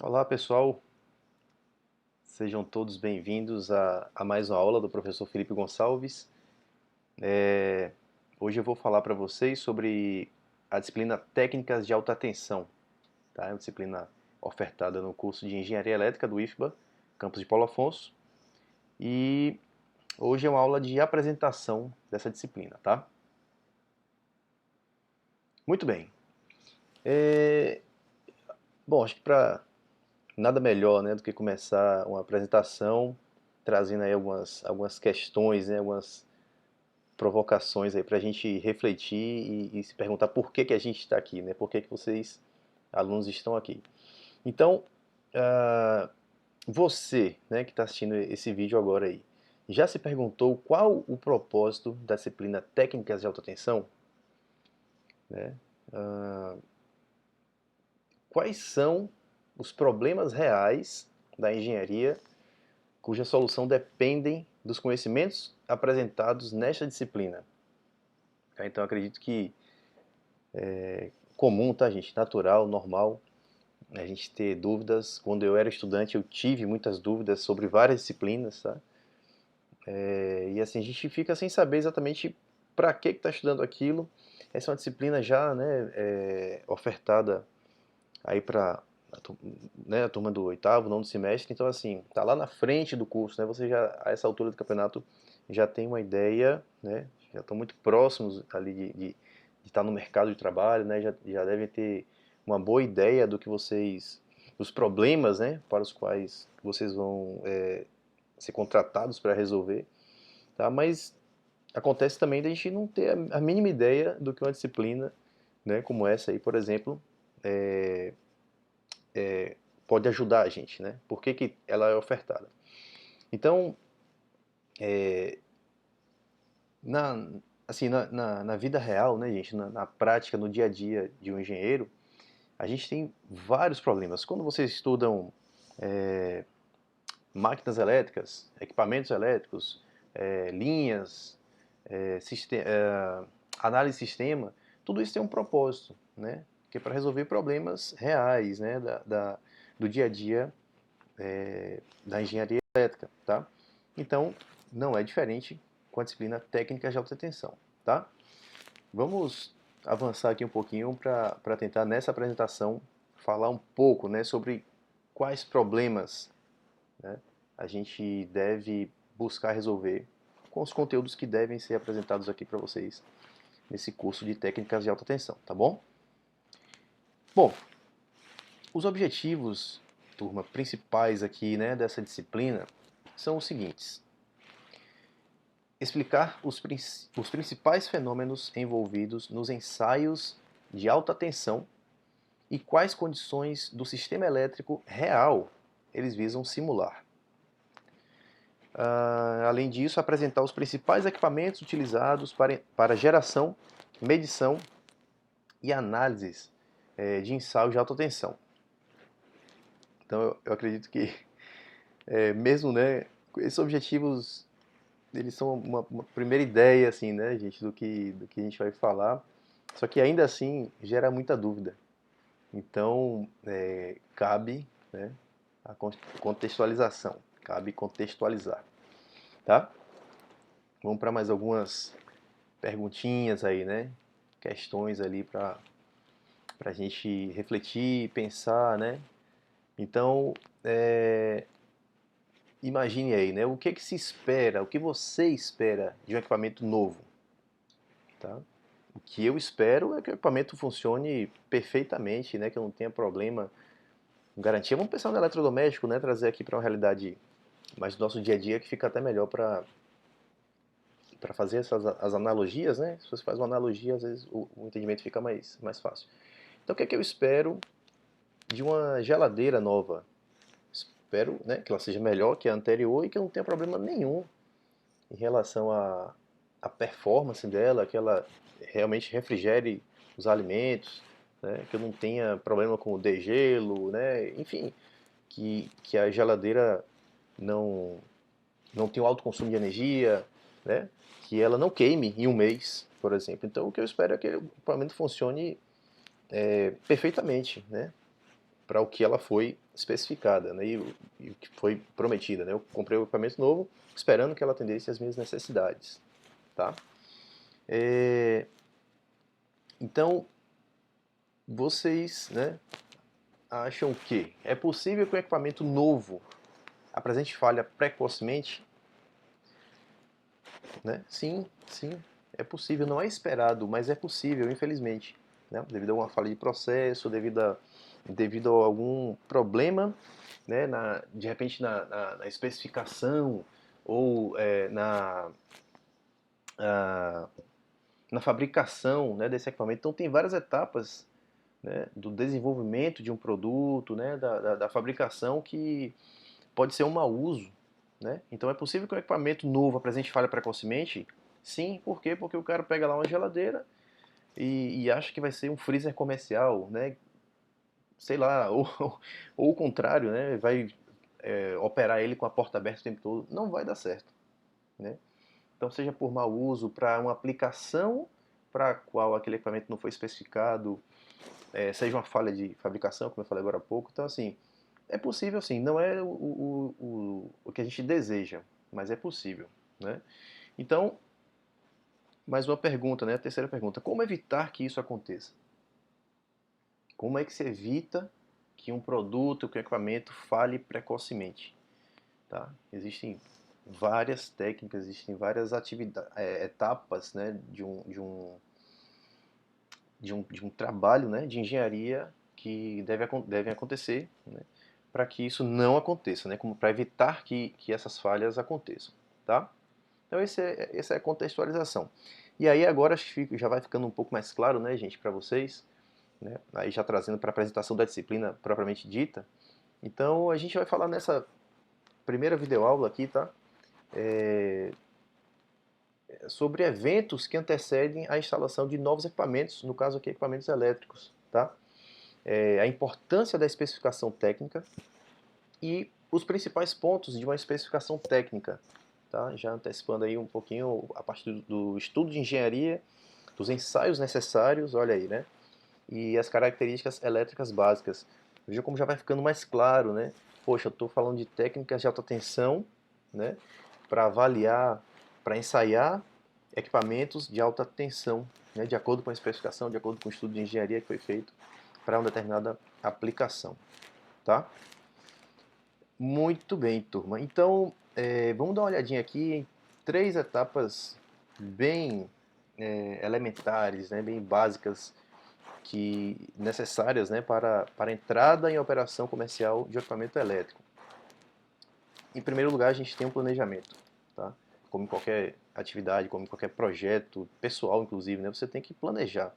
Olá pessoal, sejam todos bem-vindos a mais uma aula do professor Felipe Gonçalves. Hoje eu vou falar para vocês sobre a disciplina Técnicas de Alta Tensão, tá? É uma disciplina ofertada no curso de Engenharia Elétrica do IFBA, campus de Paulo Afonso. E hoje é uma aula de apresentação dessa disciplina, tá? Muito bem. É, Bom, acho que para nada melhor, né, do que começar uma apresentação trazendo aí algumas questões, né, algumas provocações aí para a gente refletir e se perguntar por que que a gente está aqui, né? Por que que vocês, alunos, estão aqui. Então, ah, você, né, que está assistindo esse vídeo agora aí, já se perguntou qual o propósito da disciplina Técnicas de Alta Tensão? Né? Ah, Quais são os problemas reais da engenharia cuja solução dependem dos conhecimentos apresentados nesta disciplina? Tá? Então, acredito que comum, tá, gente? Natural, normal, a gente ter dúvidas. Quando eu era estudante, eu tive muitas dúvidas sobre várias disciplinas, tá? E assim, a gente fica sem saber exatamente para que está estudando aquilo. Essa é uma disciplina já, né, ofertada aí para né, a turma do oitavo, nono semestre. Então, assim, tá lá na frente do curso, né? Você já, a essa altura do campeonato, já tem uma ideia, né? Já estão muito próximos ali de estar no mercado de trabalho, né? Já devem ter uma boa ideia do que vocês, dos problemas, né? Para os quais vocês vão ser contratados para resolver, tá? Mas acontece também da gente não ter a mínima ideia do que uma disciplina, né? Como essa aí, por exemplo, pode ajudar a gente, né? Por que que ela é ofertada? Então, na, assim, na vida real, né, gente, na prática, no dia a dia de um engenheiro, a gente tem vários problemas. Quando vocês estudam máquinas elétricas, equipamentos elétricos, linhas, análise de sistema, tudo isso tem um propósito, né? Que é para resolver problemas reais, né, do dia a dia da engenharia elétrica, tá? Então, não é diferente com a disciplina Técnicas de Alta Tensão, tá? Vamos avançar aqui um pouquinho para tentar, nessa apresentação, falar um pouco, né, sobre quais problemas, né, a gente deve buscar resolver com os conteúdos que devem ser apresentados aqui para vocês nesse curso de Técnicas de Alta Tensão, tá bom? Bom, os objetivos, turma, principais aqui, né, dessa disciplina são os seguintes: explicar os principais fenômenos envolvidos nos ensaios de alta tensão e quais condições do sistema elétrico real eles visam simular. Além disso, apresentar os principais equipamentos utilizados para geração, medição e análises de ensaios de alta tensão. Então, eu acredito que, mesmo, né, esses objetivos, eles são uma primeira ideia, assim, né, gente, do que a gente vai falar. Só que ainda assim gera muita dúvida. Então, cabe, né, a contextualização, cabe contextualizar, tá? Vamos para mais algumas perguntinhas aí, né? Questões ali para a gente refletir, pensar, né? Então, imagine aí, né? O que que se espera, o que você espera de um equipamento novo, tá? O que eu espero é que o equipamento funcione perfeitamente, né? Que eu não tenha problema com garantia. Vamos pensar no eletrodoméstico, né? Trazer aqui para uma realidade mais do nosso dia a dia que fica até melhor para fazer as analogias, né? Se você faz uma analogia, às vezes o entendimento fica mais fácil. Então, o que é que eu espero de uma geladeira nova? Espero, né, que ela seja melhor que a anterior e que eu não tenha problema nenhum em relação à performance dela, que ela realmente refrigere os alimentos, né, que eu não tenha problema com o degelo, né, enfim, que a geladeira não, não tenha um alto consumo de energia, né, que ela não queime em um mês, por exemplo. Então, o que eu espero é que o equipamento funcione perfeitamente, né, para o que ela foi especificada, né, e o que foi prometida, né? Eu comprei um equipamento novo esperando que ela atendesse às minhas necessidades, tá? Então, vocês, né, acham que é possível que um equipamento novo apresente falha precocemente? Né? Sim, sim, é possível. Não é esperado, mas é possível, infelizmente. Né? Devido a uma falha de processo, devido a algum problema, né, de repente na especificação ou na fabricação, né, desse equipamento. Então tem várias etapas, né, do desenvolvimento de um produto, né, da fabricação que pode ser um mau uso. Né? Então é possível que um equipamento novo apresente falha precocemente? Sim, por quê? Porque o cara pega lá uma geladeira e acha que vai ser um freezer comercial, né? Sei lá, ou o contrário, né? Vai operar ele com a porta aberta o tempo todo. Não vai dar certo. Né? Então, seja por mau uso, para uma aplicação para a qual aquele equipamento não foi especificado, seja uma falha de fabricação, como eu falei agora há pouco. Então, assim, é possível sim, não é o que a gente deseja, mas é possível. Né? Então, mais uma pergunta, né? A terceira pergunta: como evitar que isso aconteça? Como é que se evita que um produto, que um equipamento falhe precocemente? Tá? Existem várias técnicas, existem várias etapas, né, de um trabalho, né, de engenharia que devem acontecer, né, para que isso não aconteça, né, como para evitar que essas falhas aconteçam. Tá? Então essa é a contextualização. E aí agora acho que já vai ficando um pouco mais claro, né, gente, para vocês, né, aí já trazendo para a apresentação da disciplina propriamente dita. Então a gente vai falar nessa primeira videoaula aqui, tá? Sobre eventos que antecedem a instalação de novos equipamentos, no caso aqui equipamentos elétricos, tá? A importância da especificação técnica e os principais pontos de uma especificação técnica, tá? Já antecipando aí um pouquinho a partir do estudo de engenharia, dos ensaios necessários, olha aí, né? E as características elétricas básicas. Veja como já vai ficando mais claro, né? Poxa, eu estou falando de técnicas de alta tensão, né? Para avaliar, para ensaiar equipamentos de alta tensão, né? De acordo com a especificação, de acordo com o estudo de engenharia que foi feito para uma determinada aplicação, tá? Muito bem, turma. Então, vamos dar uma olhadinha aqui em três etapas bem elementares, né? Bem básicas necessárias, né, para a entrada em operação comercial de equipamento elétrico. Em primeiro lugar, a gente tem um planejamento, tá? Como em qualquer atividade, como em qualquer projeto pessoal, inclusive, né, você tem que planejar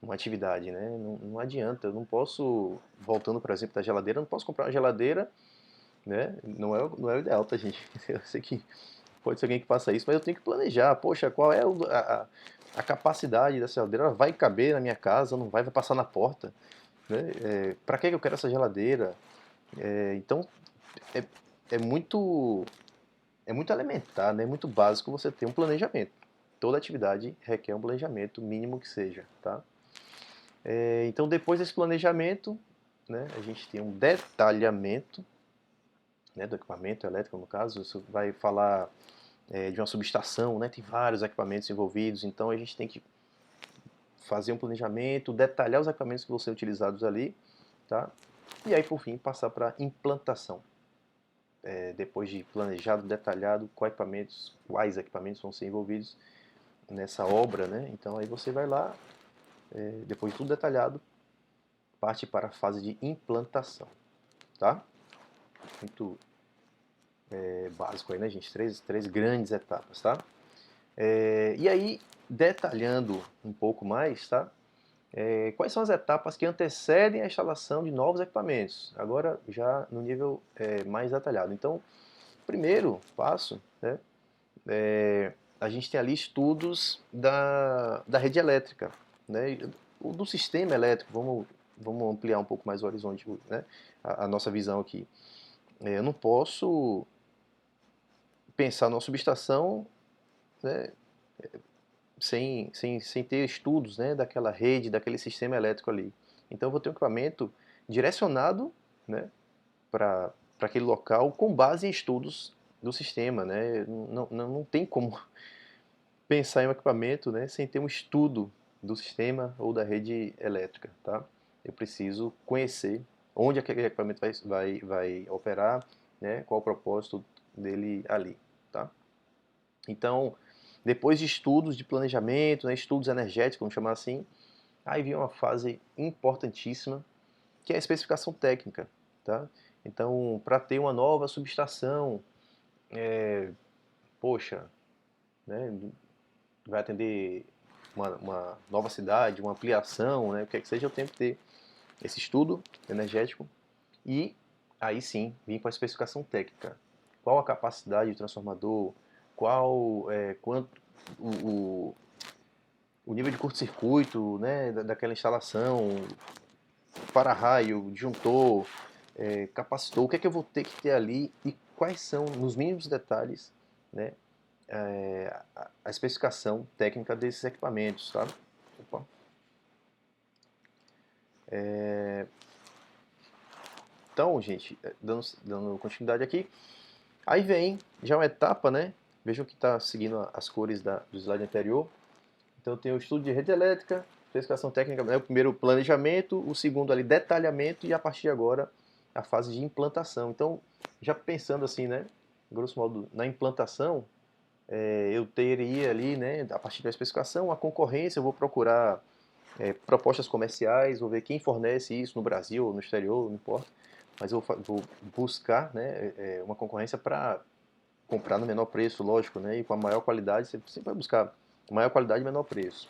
uma atividade, né? Não adianta, eu não posso, voltando, por exemplo, da geladeira, eu não posso comprar uma geladeira, né? Não é o ideal, tá, gente? Eu sei que pode ser alguém que faça isso, mas eu tenho que planejar. Poxa, qual é a capacidade dessa geladeira? Ela vai caber na minha casa, não vai passar na porta? Né? Para que eu quero essa geladeira? Então, é, é muito é muito elementar, né? É muito básico você ter um planejamento. Toda atividade requer um planejamento, mínimo que seja, tá? Então, depois desse planejamento, né, a gente tem um detalhamento, né, do equipamento elétrico, no caso. Isso vai falar de uma subestação, né? Tem vários equipamentos envolvidos, então a gente tem que fazer um planejamento, detalhar os equipamentos que vão ser utilizados ali, tá? E aí, por fim, passar para implantação. Depois de planejado, detalhado, quais equipamentos vão ser envolvidos nessa obra, né? Então aí você vai lá, depois de tudo detalhado, parte para a fase de implantação, tá? Muito básico aí, né, gente? Três grandes etapas, tá? E aí, detalhando um pouco mais, tá? Quais são as etapas que antecedem a instalação de novos equipamentos? Agora, já no nível mais detalhado. Então, primeiro passo, né, a gente tem ali estudos da rede elétrica, né, do sistema elétrico. Vamos ampliar um pouco mais o horizonte, né, a nossa visão aqui. Eu não posso pensar numa subestação, né, sem ter estudos, né, daquela rede, daquele sistema elétrico ali. Então eu vou ter um equipamento direcionado, né, para aquele local com base em estudos do sistema, né? Não tem como pensar em um equipamento, né, sem ter um estudo do sistema ou da rede elétrica, tá? Eu preciso conhecer onde aquele equipamento vai operar, né, qual o propósito dele ali, tá? Então, depois de estudos de planejamento, né, estudos energéticos, vamos chamar assim, aí vem uma fase importantíssima, que é a especificação técnica, tá? Então, para ter uma nova subestação, poxa, né, vai atender uma nova cidade, uma ampliação, né, o que é que seja, eu tenho que ter esse estudo energético e aí sim vir para a especificação técnica. Qual a capacidade do transformador, quanto o, o nível de curto-circuito, né, daquela instalação, para-raio, disjuntor, capacitor, o que é que eu vou ter que ter ali e quais são, nos mínimos detalhes, né, a especificação técnica desses equipamentos, tá? Opa. Então, gente, dando continuidade aqui, aí vem já uma etapa, né? Vejam que está seguindo as cores do slide anterior. Então, tem o estudo de rede elétrica, especificação técnica, né? O primeiro planejamento, o segundo ali detalhamento e a partir de agora a fase de implantação. Então, já pensando assim, né? Grosso modo, na implantação, eu teria ali, né? A partir da especificação, a concorrência, eu vou procurar propostas comerciais, vou ver quem fornece isso no Brasil ou no exterior, não importa. Mas eu vou buscar, né, uma concorrência para comprar no menor preço, lógico, né, e com a maior qualidade, você sempre vai buscar maior qualidade e menor preço.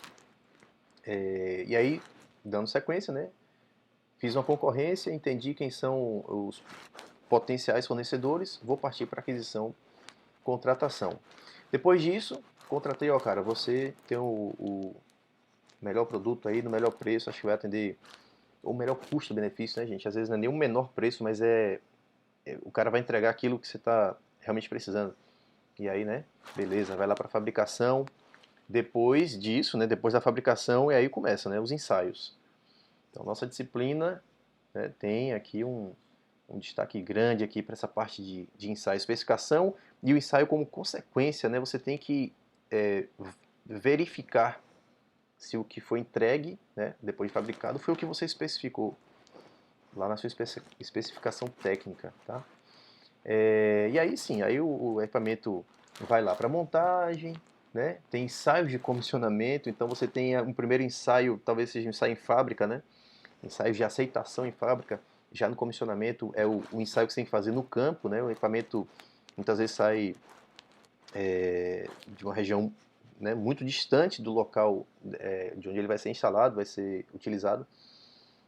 E aí, dando sequência, né, fiz uma concorrência, entendi quem são os potenciais fornecedores, vou partir para aquisição, contratação. Depois disso, contratei, ó, cara, você tem o melhor produto aí, no melhor preço, acho que vai atender o melhor custo-benefício, né, gente? Às vezes não é nem o menor preço, mas o cara vai entregar aquilo que você está realmente precisando. E aí, né, beleza, vai lá para a fabricação. Depois disso, né, depois da fabricação, e aí começa, né, os ensaios. Então, nossa disciplina, né, tem aqui um destaque grande aqui para essa parte de ensaio e especificação e o ensaio como consequência, né, você tem que é, verificar se o que foi entregue, né, depois de fabricado, foi o que você especificou lá na sua especificação técnica, tá? E aí sim, aí o equipamento vai lá para montagem, né? Tem ensaios de comissionamento, então você tem um primeiro ensaio, talvez seja um ensaio em fábrica, né? Ensaios de aceitação em fábrica. Já no comissionamento é o ensaio que você tem que fazer no campo, né? O equipamento muitas vezes sai de uma região, né, muito distante do local de onde ele vai ser instalado, vai ser utilizado.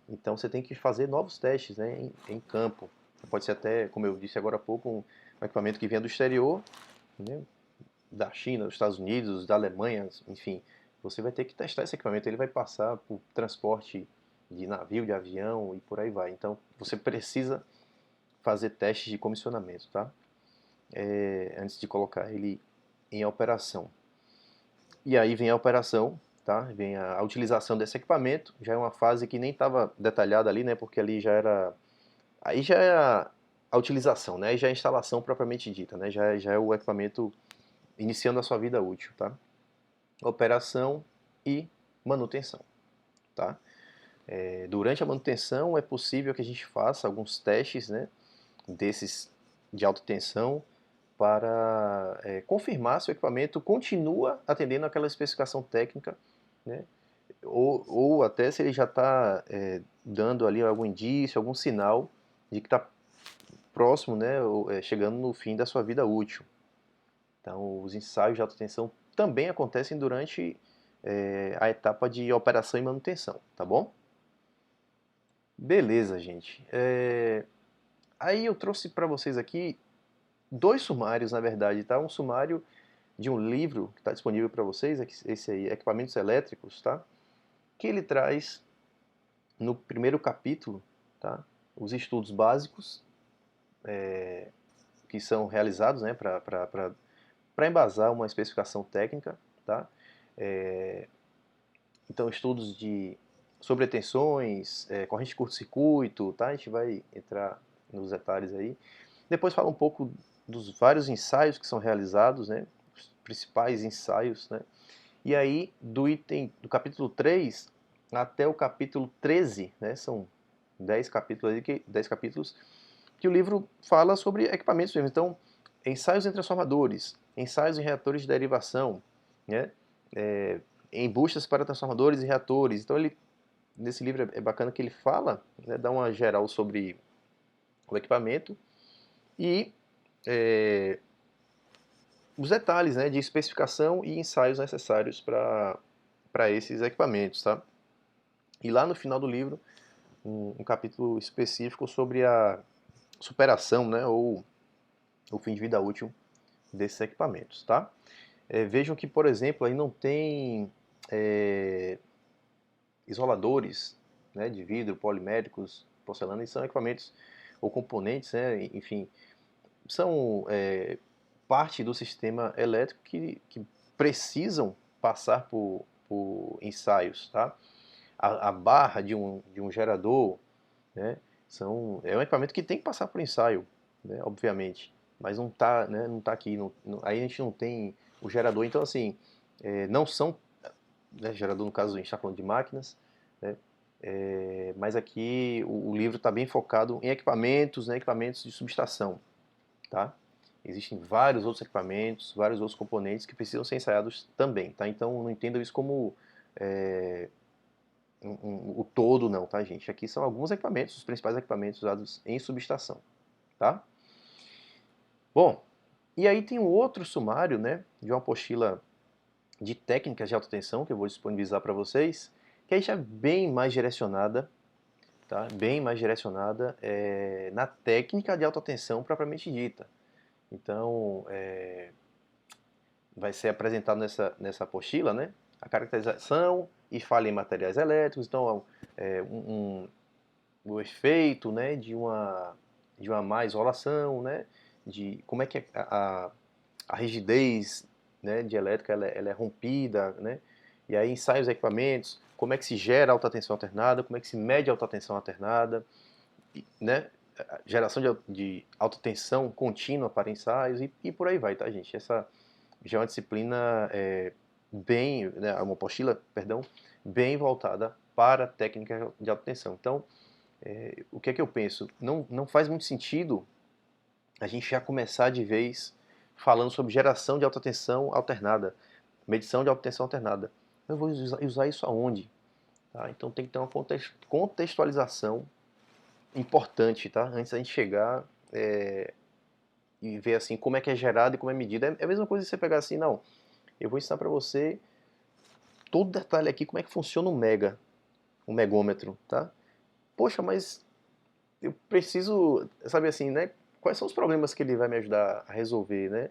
Então você tem que fazer novos testes, né, em campo. Pode ser até, como eu disse agora há pouco, um equipamento que venha do exterior, né, da China, dos Estados Unidos, da Alemanha, enfim. Você vai ter que testar esse equipamento, ele vai passar por transporte de navio, de avião e por aí vai. Então você precisa fazer testes de comissionamento, tá? Antes de colocar ele em operação. E aí vem a operação, tá? Vem a utilização desse equipamento, já é uma fase que nem estava detalhada ali, né? Porque ali já era. Aí já é a utilização, né? Aí já é a instalação propriamente dita, né? Já é o equipamento iniciando a sua vida útil, tá? Operação e manutenção, tá? Durante a manutenção é possível que a gente faça alguns testes, né? Desses de alta tensão para confirmar se o equipamento continua atendendo aquela especificação técnica, né? Ou até se ele já está dando ali algum indício, algum sinal de que está próximo, né, ou, chegando no fim da sua vida útil. Então, os ensaios de alta tensão também acontecem durante a etapa de operação e manutenção, tá bom? Beleza, gente. Aí eu trouxe para vocês aqui dois sumários, na verdade, tá? Um sumário de um livro que está disponível para vocês, esse aí, Equipamentos Elétricos, tá? Que ele traz no primeiro capítulo, tá? Os estudos básicos que são realizados, né, para embasar uma especificação técnica, tá? Então, estudos de sobre tensões, corrente de curto-circuito, tá? A gente vai entrar nos detalhes aí. Depois fala um pouco dos vários ensaios que são realizados, né? Os principais ensaios, né? E aí, do capítulo 3 até o capítulo 13, né? São 10 capítulos, 10 capítulos, que o livro fala sobre equipamentos mesmo. Então, ensaios em transformadores, ensaios em reatores de derivação, né? Em buscas para transformadores e reatores. Então, nesse livro é bacana que ele fala, né, dá uma geral sobre o equipamento e os detalhes, né, de especificação e ensaios necessários para esses equipamentos, tá? E lá no final do livro, um capítulo específico sobre a superação, né, ou o fim de vida útil desses equipamentos, tá? Vejam que, por exemplo, aí não tem isoladores, né, de vidro, poliméricos, porcelana, e são equipamentos ou componentes, né, enfim, são parte do sistema elétrico que precisam passar por ensaios, tá? A barra de um gerador, né, é um equipamento que tem que passar por ensaio, né, obviamente, mas não está, né, não tá aqui, aí a gente não tem o gerador, então assim, não são, né, gerador no caso a gente está falando de máquinas, né, mas aqui o livro está bem focado em equipamentos, né, equipamentos de subestação, tá? Existem vários outros equipamentos, vários outros componentes que precisam ser ensaiados também, tá? Então não entendam isso como o todo não, tá, gente? Aqui são alguns equipamentos, os principais equipamentos usados em subestação, tá? Bom, e aí tem um outro sumário, né, de uma apostila de técnicas de alta tensão que eu vou disponibilizar para vocês, que aí já é bem mais direcionada, tá? Bem mais direcionada na técnica de alta tensão propriamente dita. Então, vai ser apresentado nessa apostila, né? A caracterização e falha em materiais elétricos, então o efeito, né, de uma má isolação, né, de como é que a rigidez, né, de elétrica ela é rompida, né, e aí ensaios e equipamentos, como é que se gera alta tensão alternada, como é que se mede alta tensão alternada, né, geração de alta tensão contínua para ensaios e por aí vai, tá, gente? Essa já é uma disciplina bem, né, uma apostila, perdão, bem voltada para a técnica de alta tensão. Então, o que é que eu penso? Não faz muito sentido a gente já começar de vez falando sobre geração de alta tensão alternada, medição de alta tensão alternada. Eu vou usar isso aonde? Tá? Então tem que ter uma contextualização importante, tá? Antes da gente chegar e ver assim como é que é gerado e como é medido. É a mesma coisa que você pegar assim, não, eu vou ensinar para você todo detalhe aqui como é que funciona um megômetro, tá? Poxa, mas eu preciso saber assim, né? Quais são os problemas que ele vai me ajudar a resolver, né?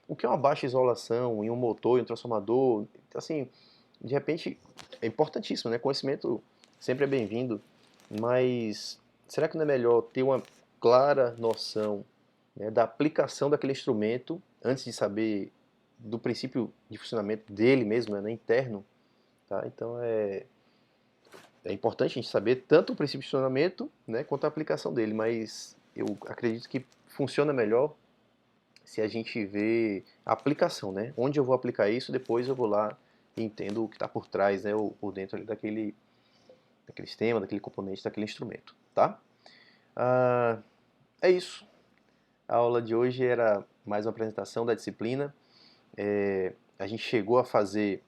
O que é uma baixa isolação em um motor, em um transformador? Assim, de repente, é importantíssimo, né? Conhecimento sempre é bem-vindo, mas será que não é melhor ter uma clara noção, né, da aplicação daquele instrumento antes de saber do princípio de funcionamento dele mesmo, né, interno, tá? Então é importante a gente saber tanto o princípio de funcionamento, né, quanto a aplicação dele, mas eu acredito que funciona melhor se a gente vê a aplicação, né? Onde eu vou aplicar isso, depois eu vou lá e entendo o que está por trás, né, ou por dentro ali daquele sistema, daquele componente, daquele instrumento, tá? É isso. A aula de hoje era mais uma apresentação da disciplina. A gente chegou a fazer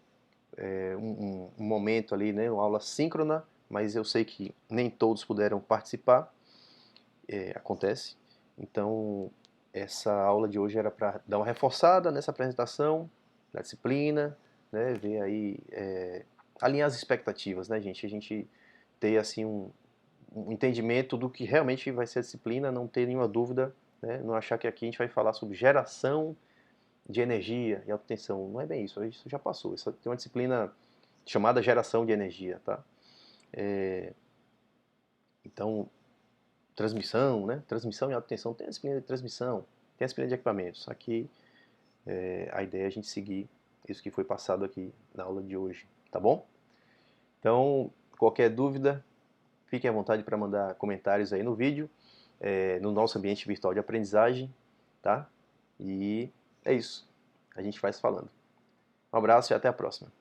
um momento ali, né, uma aula síncrona, mas eu sei que nem todos puderam participar, acontece. Então, essa aula de hoje era para dar uma reforçada nessa apresentação da disciplina, né, ver aí, alinhar as expectativas, né, gente? A gente ter assim um entendimento do que realmente vai ser a disciplina, não ter nenhuma dúvida, né, não achar que aqui a gente vai falar sobre geração de energia e alta tensão. Não é bem isso já passou. Isso tem uma disciplina chamada geração de energia, tá? Então, transmissão, né? Transmissão e alta tensão, tem a disciplina de transmissão, tem a disciplina de equipamentos. Aqui, a ideia é a gente seguir isso que foi passado aqui na aula de hoje, tá bom? Então, Qualquer dúvida, fiquem à vontade para mandar comentários aí no vídeo, no nosso ambiente virtual de aprendizagem, tá? E é isso. A gente vai se falando. Um abraço e até a próxima.